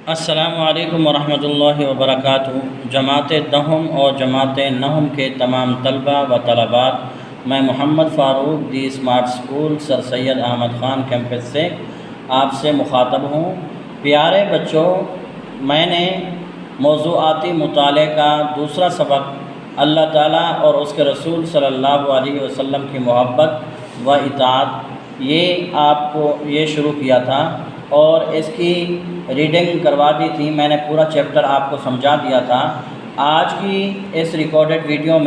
السلام علیکم ورحمۃ اللہ وبرکاتہ۔ جماعت دہم اور جماعت نہم کے تمام طلبہ و طلبات، میں محمد فاروق دی اسمارٹ اسکول سر سید احمد خان کیمپس سے آپ سے مخاطب ہوں۔ پیارے بچوں، میں نے موضوعاتی مطالعے کا دوسرا سبق اللہ تعالیٰ اور اس کے رسول صلی اللہ علیہ وسلم کی محبت و اطاعت آپ کو شروع کیا تھا اور اس کی ریڈنگ کروا دی تھی۔ میں نے پورا چیپٹر آپ کو سمجھا دیا تھا۔ آج کی اس ریکارڈڈ ویڈیو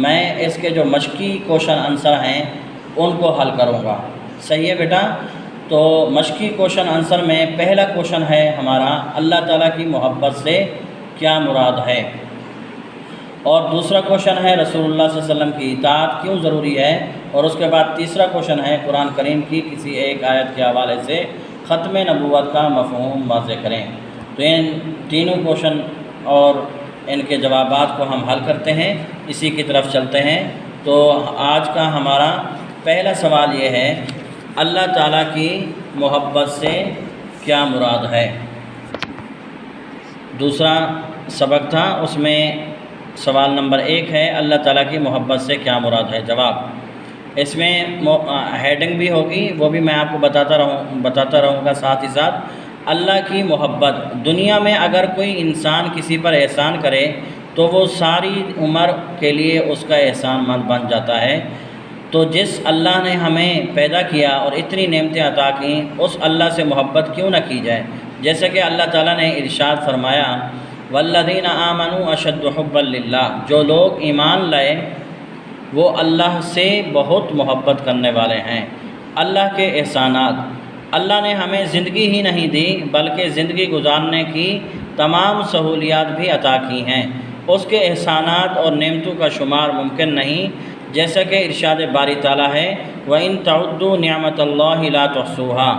میں اس کے جو مشقی کوشچن آنسر ہیں ان کو حل کروں گا۔ صحیح ہے بیٹا؟ تو مشقی کوشچن آنسر میں پہلا کوشچن ہے ہمارا، اللہ تعالیٰ کی محبت سے کیا مراد ہے؟ اور دوسرا کوشچن ہے رسول اللہ صلی اللہ علیہ وسلم کی اطاعت کیوں ضروری ہے؟ اور اس کے بعد تیسرا کوشچن ہے قرآن کریم کی کسی ایک آیت کے حوالے سے ختم نبوت کا مفہوم واضح کریں۔ تو ان تینوں کوشچن اور ان کے جوابات کو ہم حل کرتے ہیں، اسی کی طرف چلتے ہیں۔ تو آج کا ہمارا پہلا سوال یہ ہے، اللہ تعالیٰ کی محبت سے کیا مراد ہے؟ دوسرا سبق تھا، اس میں سوال نمبر 1 ہے، اللہ تعالیٰ کی محبت سے کیا مراد ہے؟ جواب اس میں ہیڈنگ بھی ہوگی، وہ بھی میں آپ کو بتاتا رہوں گا ساتھ ہی ساتھ۔ اللہ کی محبت، دنیا میں اگر کوئی انسان کسی پر احسان کرے تو وہ ساری عمر کے لیے اس کا احسان مند بن جاتا ہے۔ تو جس اللہ نے ہمیں پیدا کیا اور اتنی نعمتیں عطا کیں، اس اللہ سے محبت کیوں نہ کی جائے؟ جیسے کہ اللہ تعالیٰ نے ارشاد فرمایا، والذین آمنوا اشد حبا للہ، جو لوگ ایمان لائے وہ اللہ سے بہت محبت کرنے والے ہیں۔ اللہ کے احسانات، اللہ نے ہمیں زندگی ہی نہیں دی بلکہ زندگی گزارنے کی تمام سہولیات بھی عطا کی ہیں۔ اس کے احسانات اور نعمتوں کا شمار ممکن نہیں، جیسا کہ ارشاد باری تعالیٰ ہے، وَإِن تَعُدُّوا نِعْمَةَ اللَّهِ لَا تُحْصُوهَا۔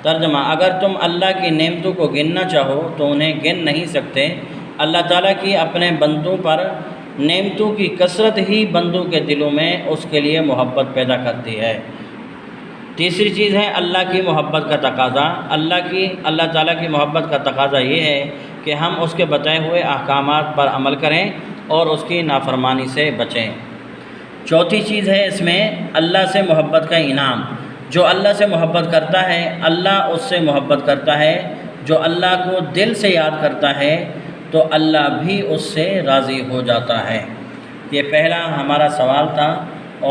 ترجمہ، اگر تم اللہ کی نعمتوں کو گننا چاہو تو انہیں گن نہیں سکتے۔ اللہ تعالیٰ کی اپنے بندوں پر نعمتوں کی کثرت ہی بندوں کے دلوں میں اس کے لیے محبت پیدا کرتی ہے۔ تیسری چیز ہے اللہ کی محبت کا تقاضا۔ اللہ تعالیٰ کی محبت کا تقاضا یہ ہے کہ ہم اس کے بتائے ہوئے احکامات پر عمل کریں اور اس کی نافرمانی سے بچیں۔ چوتھی چیز ہے اس میں اللہ سے محبت کا انعام۔ جو اللہ سے محبت کرتا ہے اللہ اس سے محبت کرتا ہے۔ جو اللہ کو دل سے یاد کرتا ہے تو اللہ بھی اس سے راضی ہو جاتا ہے۔ یہ پہلا ہمارا سوال تھا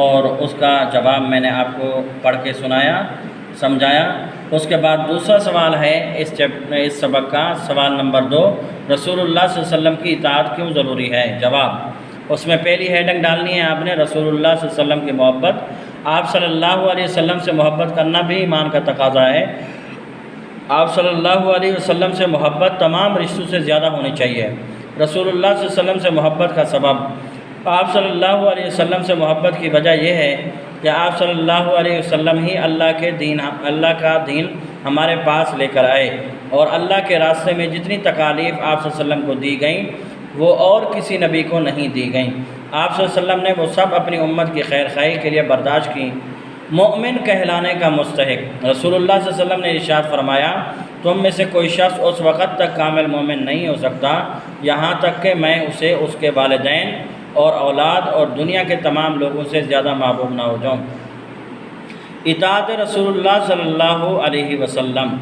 اور اس کا جواب میں نے آپ کو پڑھ کے سمجھایا۔ اس کے بعد دوسرا سوال ہے اس سبق کا، سوال نمبر 2، رسول اللہ صلی اللہ علیہ وسلم کی اطاعت کیوں ضروری ہے؟ جواب اس میں پہلی ہیڈنگ ڈالنی ہے آپ نے، رسول اللہ صلی اللہ علیہ وسلم کی محبت۔ آپ صلی اللہ علیہ وسلم سے محبت کرنا بھی ایمان کا تقاضا ہے۔ آپ صلی اللہ علیہ وسلم سے محبت تمام رشتوں سے زیادہ ہونی چاہیے۔ رسول اللہ صلی اللہ علیہ وسلم سے محبت کا سبب، آپ صلی اللہ علیہ وسلم سے محبت کی وجہ یہ ہے کہ آپ صلی اللہ علیہ وسلم ہی اللہ کا دین ہمارے پاس لے کر آئے، اور اللہ کے راستے میں جتنی تکالیف آپ صلی اللہ علیہ وسلم کو دی گئیں وہ اور کسی نبی کو نہیں دی گئیں۔ آپ صلی اللہ علیہ وسلم نے وہ سب اپنی امت کی خیر خواہی کے لیے برداشت کی۔ مومن کہلانے کا مستحق، رسول اللہ صلی اللہ علیہ وسلم نے ارشاد فرمایا، تم میں سے کوئی شخص اس وقت تک کامل مومن نہیں ہو سکتا یہاں تک کہ میں اسے اس کے والدین اور اولاد اور دنیا کے تمام لوگوں سے زیادہ محبوب نہ ہو جاؤں۔ اطاعت رسول اللہ صلی اللہ علیہ وسلم،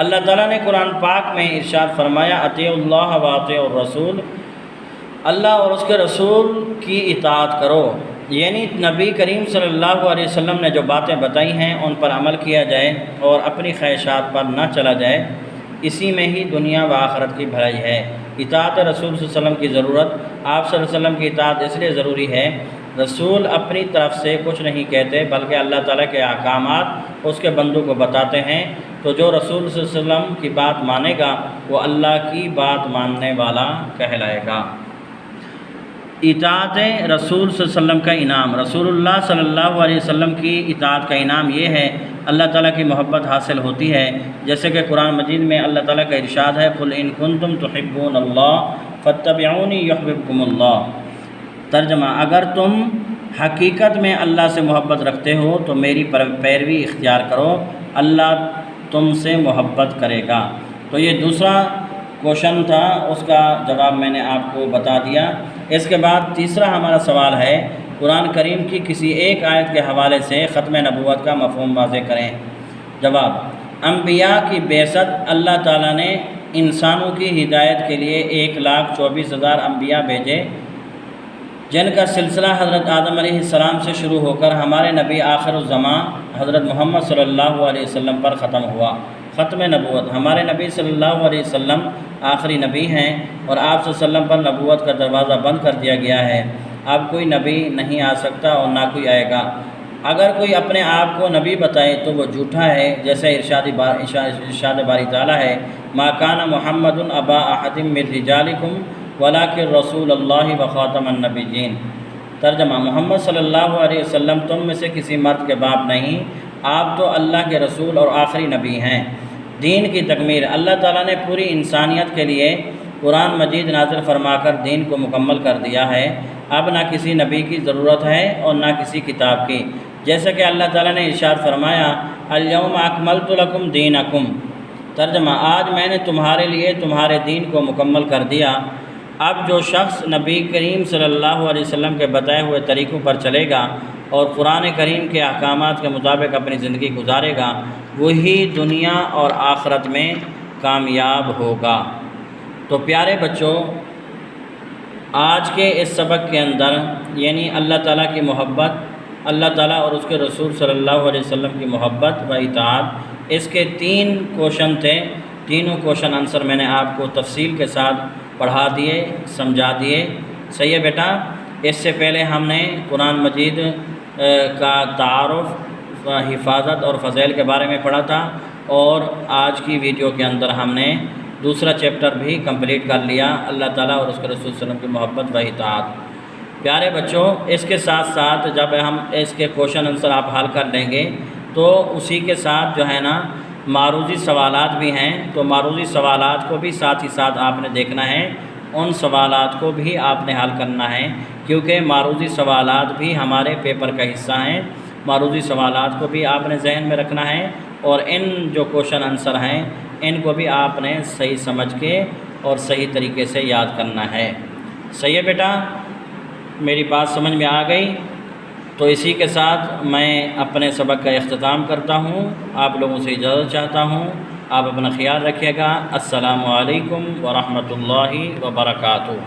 اللہ تعالیٰ نے قرآن پاک میں ارشاد فرمایا، اطیعوا اللہ واطیعوا الرسول، اللہ اور اس کے رسول کی اطاعت کرو، یعنی نبی کریم صلی اللہ علیہ وسلم نے جو باتیں بتائی ہیں ان پر عمل کیا جائے اور اپنی خواہشات پر نہ چلا جائے، اسی میں ہی دنیا و آخرت کی بھلائی ہے۔ اطاعت رسول صلی اللہ علیہ وسلم کی ضرورت، آپ صلی اللہ علیہ وسلم کی اطاعت اس لیے ضروری ہے، رسول اپنی طرف سے کچھ نہیں کہتے بلکہ اللہ تعالیٰ کے احکامات اس کے بندوں کو بتاتے ہیں۔ تو جو رسول صلی اللہ علیہ وسلم کی بات مانے گا وہ اللہ کی بات ماننے والا کہلائے گا۔ اطاعت رسول صلی اللہ علیہ وسلم کا انعام، رسول اللہ صلی اللہ علیہ وسلم کی اطاعت کا انعام یہ ہے، اللہ تعالیٰ کی محبت حاصل ہوتی ہے، جیسے کہ قرآن مجید میں اللہ تعالیٰ کا ارشاد ہے، قُلْ إِن كُنتُمْ تُحِبُّونَ اللَّهَ فَاتَّبِعُونِي يُحْبِبْكُمُ اللَّهُ۔ ترجمہ، اگر تم حقیقت میں اللہ سے محبت رکھتے ہو تو میری پیروی اختیار کرو، اللہ تم سے محبت کرے گا۔ تو یہ دوسرا کوشچن تھا اس کا جواب میں نے آپ کو بتا دیا۔ اس کے بعد تیسرا ہمارا سوال ہے، قرآن کریم کی کسی ایک آیت کے حوالے سے ختم نبوت کا مفہوم واضح کریں۔ جواب، انبیاء کی بعثت اللہ تعالیٰ نے انسانوں کی ہدایت کے لیے 1,24,000 انبیاء بھیجے، جن کا سلسلہ حضرت آدم علیہ السلام سے شروع ہو کر ہمارے نبی آخر الزماں حضرت محمد صلی اللہ علیہ وسلم پر ختم ہوا۔ ختم نبوت، ہمارے نبی صلی اللہ علیہ وسلم آخری نبی ہیں اور آپ صلی اللہ علیہ وسلم پر نبوت کا دروازہ بند کر دیا گیا ہے۔ اب کوئی نبی نہیں آ سکتا اور نہ کوئی آئے گا۔ اگر کوئی اپنے آپ کو نبی بتائے تو وہ جھوٹا ہے، جیسے ارشاد باری تعالیٰ ہے، ما کان محمد ابا احد من رجالکم ولکن رسول اللہ و خاتم النبیین۔ ترجمہ، محمد صلی اللہ علیہ وسلم تم میں سے کسی مرد کے باپ نہیں، آپ تو اللہ کے رسول اور آخری نبی ہیں۔ دین کی تکمیل، اللہ تعالیٰ نے پوری انسانیت کے لیے قرآن مجید نازل فرما کر دین کو مکمل کر دیا ہے۔ اب نہ کسی نبی کی ضرورت ہے اور نہ کسی کتاب کی، جیسا کہ اللہ تعالیٰ نے ارشاد فرمایا، الیوم اکملت لکم دینکم۔ ترجمہ، آج میں نے تمہارے لیے تمہارے دین کو مکمل کر دیا۔ اب جو شخص نبی کریم صلی اللہ علیہ وسلم کے بتائے ہوئے طریقوں پر چلے گا اور قرآن کریم کے احکامات کے مطابق اپنی زندگی گزارے گا، وہی دنیا اور آخرت میں کامیاب ہوگا۔ تو پیارے بچوں، آج کے اس سبق کے اندر یعنی اللہ تعالیٰ کی محبت، اللہ تعالیٰ اور اس کے رسول صلی اللہ علیہ وسلم کی محبت و اطاعت، اس کے 3 کوشچن تھے۔ تینوں کوشچن آنسر میں نے آپ کو تفصیل کے ساتھ پڑھا دیے، سمجھا دیے۔ صحیح ہے بیٹا؟ اس سے پہلے ہم نے قرآن مجید کا تعارف، حفاظت اور فضائل کے بارے میں پڑھا تھا، اور آج کی ویڈیو کے اندر ہم نے دوسرا چیپٹر بھی کمپلیٹ کر لیا، اللہ تعالیٰ اور اس کے رسول صلی اللہ علیہ وسلم کی محبت و اطاعت۔ پیارے بچوں، اس کے ساتھ ساتھ جب ہم اس کے کوشچن آنسر آپ حل کر لیں گے تو اسی کے ساتھ جو ہے نا معروضی سوالات بھی ہیں، تو معروضی سوالات کو بھی ساتھ ہی ساتھ آپ نے دیکھنا ہے، ان سوالات کو بھی آپ نے حل کرنا ہے، کیونکہ معروضی سوالات بھی ہمارے پیپر کا حصہ ہیں۔ معروضی سوالات کو بھی آپ نے ذہن میں رکھنا ہے، اور ان جو کوشچن آنسر ہیں ان کو بھی آپ نے صحیح سمجھ کے اور صحیح طریقے سے یاد کرنا ہے۔ صحیح ہے بیٹا؟ میری بات سمجھ میں آ گئی؟ تو اسی کے ساتھ میں اپنے سبق کا اختتام کرتا ہوں، آپ لوگوں سے اجازت چاہتا ہوں۔ آپ اپنا خیال رکھیے گا۔ السلام علیکم ورحمۃ اللہ وبرکاتہ۔